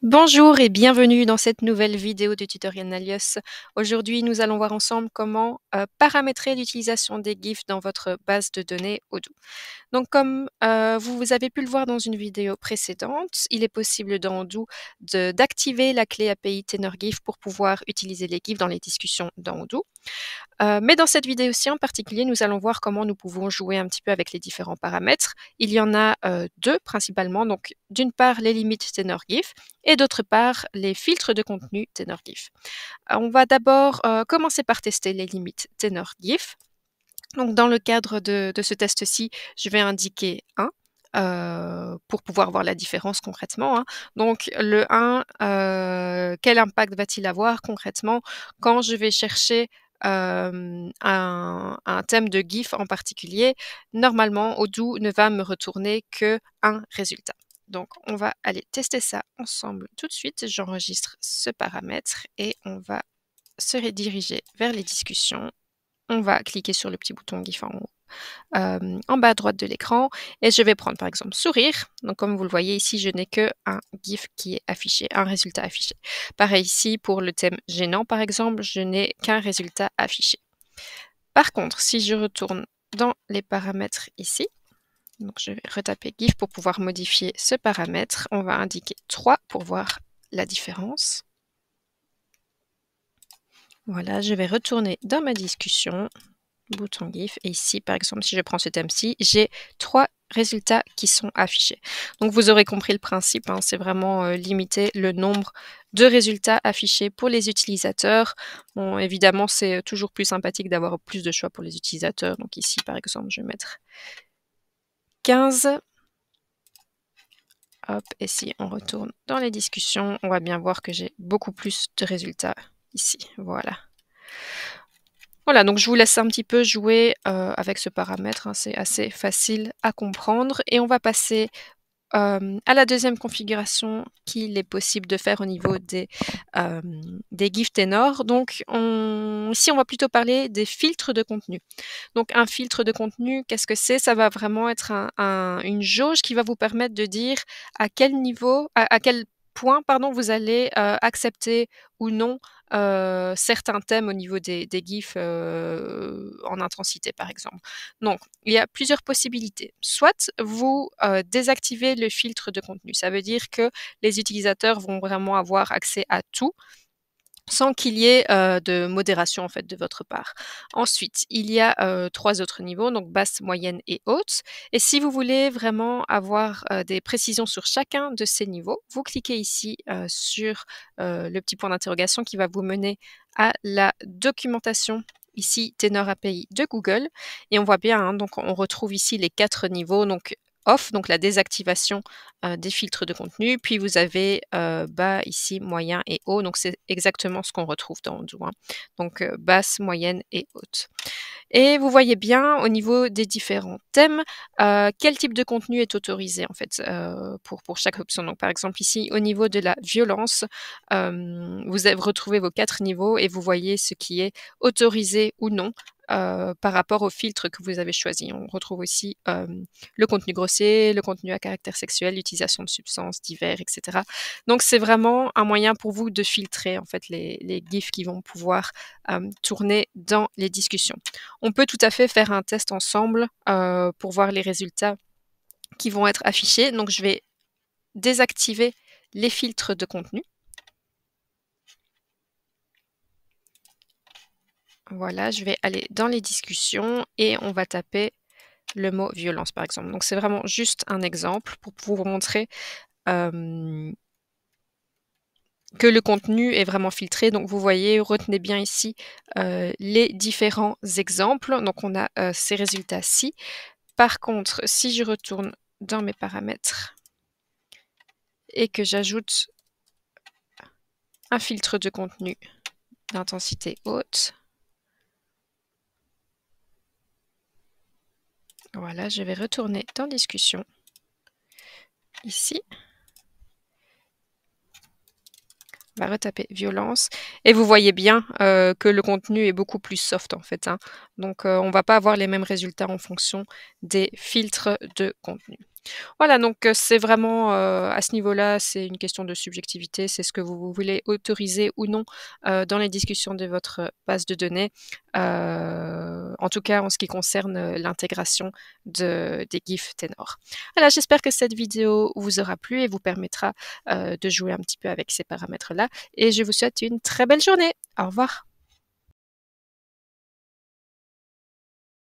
Bonjour et bienvenue dans cette nouvelle vidéo de tutoriel Nalios. Aujourd'hui, nous allons voir ensemble comment paramétrer l'utilisation des GIFs dans votre base de données Odoo. Donc comme vous avez pu le voir dans une vidéo précédente, il est possible dans Odoo d'activer la clé API TenorGIF pour pouvoir utiliser les GIFs dans les discussions dans Odoo. Mais dans cette vidéo-ci en particulier, nous allons voir comment nous pouvons jouer un petit peu avec les différents paramètres. Il y en a deux principalement, donc d'une part les limites TenorGIF et d'autre part les filtres de contenu TenorGIF. On va d'abord commencer par tester les limites TenorGIF. Donc dans le cadre de ce test-ci, je vais indiquer 1. Pour pouvoir voir la différence concrètement, hein. Donc le 1, quel impact va-t-il avoir concrètement quand je vais chercher un thème de GIF en particulier? Normalement, Odoo ne va me retourner que un résultat. Donc on va aller tester ça ensemble tout de suite. J'enregistre ce paramètre et on va se rediriger vers les discussions. On va cliquer sur le petit bouton GIF en haut, en bas à droite de l'écran, et je vais prendre par exemple sourire. Donc comme vous le voyez ici, je n'ai que un GIF qui est affiché, un résultat affiché. Pareil ici pour le thème gênant par exemple, je n'ai qu'un résultat affiché. Par contre, si je retourne dans les paramètres ici, donc je vais retaper GIF pour pouvoir modifier ce paramètre. On va indiquer 3 pour voir la différence. Voilà, je vais retourner dans ma discussion, bouton GIF, et ici par exemple si je prends ce thème-ci, j'ai 3 résultats qui sont affichés. Donc vous aurez compris le principe, hein, c'est vraiment limiter le nombre de résultats affichés pour les utilisateurs. Bon, évidemment c'est toujours plus sympathique d'avoir plus de choix pour les utilisateurs, donc ici par exemple je vais mettre 15. Hop, et si on retourne dans les discussions, on va bien voir que j'ai beaucoup plus de résultats ici, voilà. Voilà, donc je vous laisse un petit peu jouer avec ce paramètre, hein, c'est assez facile à comprendre. Et on va passer à la deuxième configuration qu'il est possible de faire au niveau des GIF Tenor. Donc ici, on va plutôt parler des filtres de contenu. Donc un filtre de contenu, qu'est-ce que c'est? Ça va vraiment être une jauge qui va vous permettre de dire à quel niveau, à quel point, pardon, vous allez accepter ou non certains thèmes au niveau des GIFs en intensité, par exemple. Donc, il y a plusieurs possibilités. Soit vous désactivez le filtre de contenu. Ça veut dire que les utilisateurs vont vraiment avoir accès à tout, sans qu'il y ait de modération en fait de votre part. Ensuite, il y a 3 autres niveaux, donc basse, moyenne et haute. Et si vous voulez vraiment avoir des précisions sur chacun de ces niveaux, vous cliquez ici sur le petit point d'interrogation qui va vous mener à la documentation, ici Tenor API de Google. Et on voit bien, hein, donc on retrouve ici les 4 niveaux, donc off, donc la désactivation des filtres de contenu, puis vous avez bas ici, moyen et haut, donc c'est exactement ce qu'on retrouve dans Odoo, hein. Donc basse, moyenne et haute. Et vous voyez bien au niveau des différents thèmes, quel type de contenu est autorisé en fait pour chaque option. Donc par exemple ici au niveau de la violence, vous avez retrouvé vos 4 niveaux et vous voyez ce qui est autorisé ou non par rapport au filtre que vous avez choisi. On retrouve aussi le contenu grossier, le contenu à caractère sexuel, l'utilisation de substances diverses, etc. Donc c'est vraiment un moyen pour vous de filtrer en fait les GIFs qui vont pouvoir tourner dans les discussions. On peut tout à fait faire un test ensemble pour voir les résultats qui vont être affichés. Donc je vais désactiver les filtres de contenu. Voilà, je vais aller dans les discussions et on va taper le mot violence par exemple. Donc c'est vraiment juste un exemple pour vous montrer que le contenu est vraiment filtré. Donc vous voyez, retenez bien ici les différents exemples. Donc on a ces résultats-ci. Par contre, si je retourne dans mes paramètres et que j'ajoute un filtre de contenu d'intensité haute, voilà, je vais retourner dans discussion ici. On va retaper violence et vous voyez bien que le contenu est beaucoup plus soft en fait, hein. Donc on ne va pas avoir les mêmes résultats en fonction des filtres de contenu. Voilà, donc c'est vraiment, à ce niveau-là, c'est une question de subjectivité. C'est ce que vous voulez autoriser ou non, dans les discussions de votre base de données. En tout cas, en ce qui concerne, l'intégration des GIFs ténors. Voilà, j'espère que cette vidéo vous aura plu et vous permettra, de jouer un petit peu avec ces paramètres-là et je vous souhaite une très belle journée. Au revoir.